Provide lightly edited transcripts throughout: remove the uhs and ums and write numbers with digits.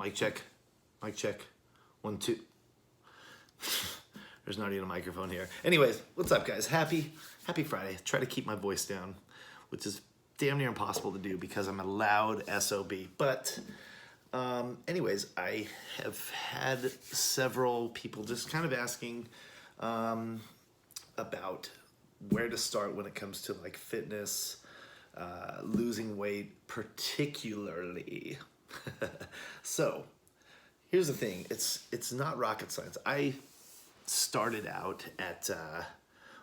Mic check. Mic check. 1, 2. There's not even a microphone here. Anyways, what's up, guys? Happy Friday. Try to keep my voice down, which is damn near impossible to do because I'm a loud SOB. But anyways, I have had several people just kind of asking about where to start when it comes to like fitness, losing weight particularly. So here's the thing, it's not rocket science. I started out at,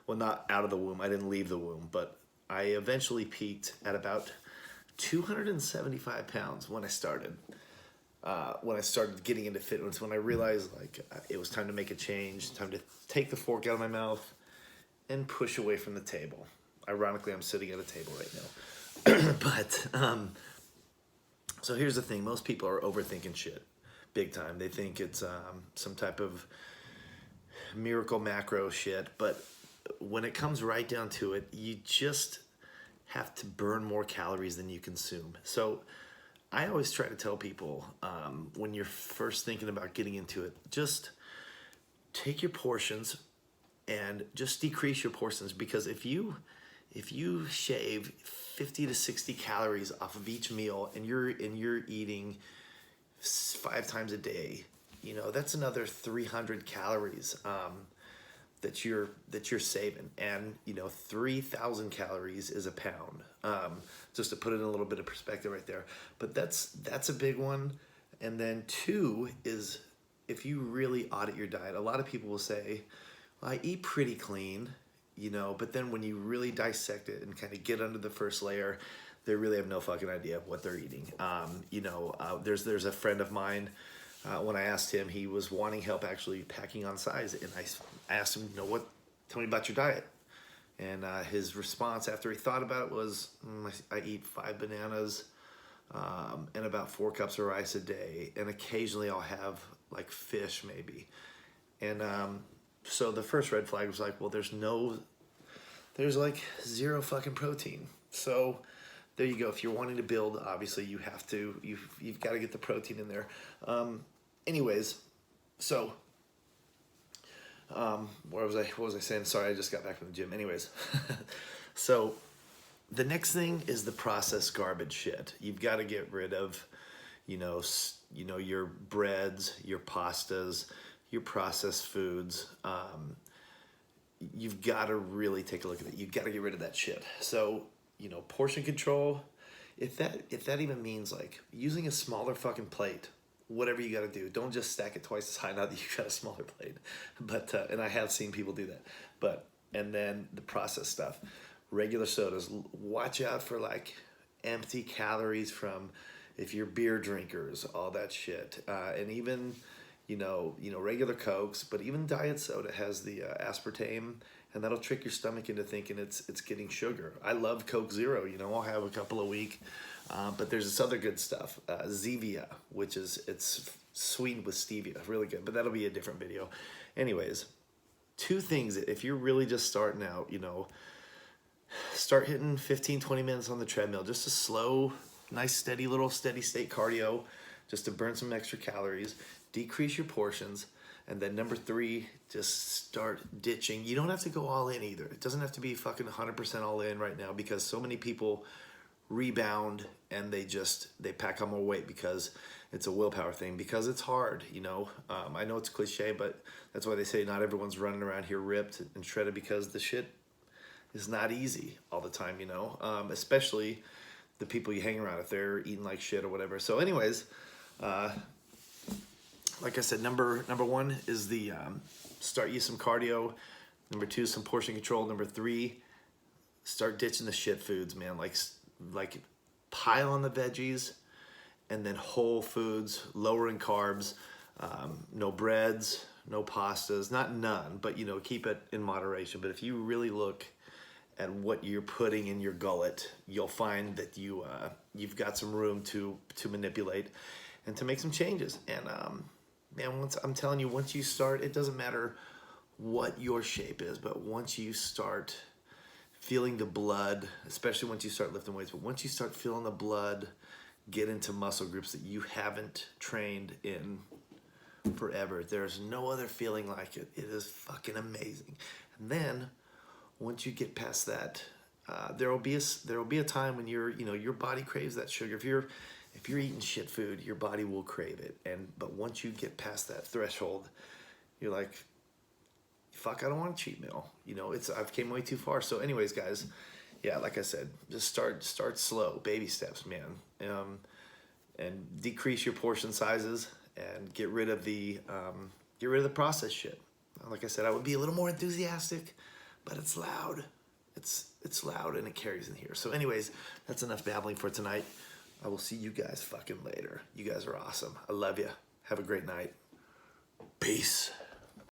well, not out of the womb, I didn't leave the womb, but I eventually peaked at about 275 pounds when I started getting into fitness, when I realized like it was time to make a change, time to take the fork out of my mouth and push away from the table. Ironically, I'm sitting at a table right now. But so here's the thing, most people are overthinking shit big time. They think it's some type of miracle macro shit, but when it comes right down to it, you just have to burn more calories than you consume. So I always try to tell people when you're first thinking about getting into it, just take your portions and just decrease your portions, because if you shave 50 to 60 calories off of each meal and you're eating 5 times a day, you know, that's another 300 calories that you're saving. And you know, 3,000 calories is a pound, just to put it in a little bit of perspective right there. But that's a big one. And then 2 is, if you really audit your diet, a lot of people will say, well, I eat pretty clean, you know, but then when you really dissect it and kind of get under the first layer, they really have no fucking idea what they're eating. You know, there's a friend of mine, when I asked him, he was wanting help actually packing on size, and I asked him, you know, tell me about your diet. And his response after he thought about it was, I eat 5 bananas and about 4 cups of rice a day, and occasionally I'll have like fish maybe. And so the first red flag was like, well, there's like 0 fucking protein. So there you go. If you're wanting to build, obviously you've got to get the protein in there. Anyways, so what was I saying? Sorry, I just got back from the gym. Anyways, so the next thing is the processed garbage shit. You've got to get rid of, you know, your breads, your pastas, your processed foods. You've got to really take a look at it. You've got to get rid of that shit. So, you know, portion control, if that even means like using a smaller fucking plate, whatever you got to do, don't just stack it twice as high now that you got a smaller plate. But and I have seen people do that. But and then the processed stuff, regular sodas, watch out for like empty calories from, if you're beer drinkers, all that shit, and even you know regular Cokes, but even diet soda has the aspartame, and that'll trick your stomach into thinking it's getting sugar. I love Coke Zero, you know, I'll have a couple a week, but there's this other good stuff, Zevia, which it's sweetened with stevia, really good, but that'll be a different video. Anyways, 2 things, if you're really just starting out, you know, start hitting 15-20 minutes on the treadmill, just a slow, nice, steady state cardio, just to burn some extra calories, decrease your portions. And then number 3, just start ditching. You don't have to go all in either. It doesn't have to be fucking 100% all in right now, because so many people rebound and they pack on more weight because it's a willpower thing, because it's hard, you know. I know it's cliche, but that's why they say not everyone's running around here ripped and shredded, because the shit is not easy all the time, you know, especially the people you hang around if they're eating like shit or whatever. So anyways, like I said, number 1 is the start you some cardio. Number 2, some portion control. Number 3, start ditching the shit foods, man. Like pile on the veggies, and then whole foods, lower in carbs. No breads, no pastas, not none, but you know, keep it in moderation. But if you really look at what you're putting in your gullet, you'll find that you've got some room to manipulate and to make some changes. And man, I'm telling you, once you start, it doesn't matter what your shape is, but once you start feeling the blood, especially once you start lifting weights, but once you start feeling the blood get into muscle groups that you haven't trained in forever. There's no other feeling like it. It is fucking amazing. And then once you get past that, there will be a time when your body craves that sugar. If you're eating shit food, your body will crave it. But once you get past that threshold, you're like, fuck, I don't want a cheat meal. I've came way too far. So anyways, guys, yeah, like I said, just start slow, baby steps, man. And decrease your portion sizes and get rid of the processed shit. Like I said, I would be a little more enthusiastic, but it's loud. It's loud and it carries in here. So anyways, that's enough babbling for tonight. I will see you guys fucking later. You guys are awesome. I love you. Have a great night. Peace.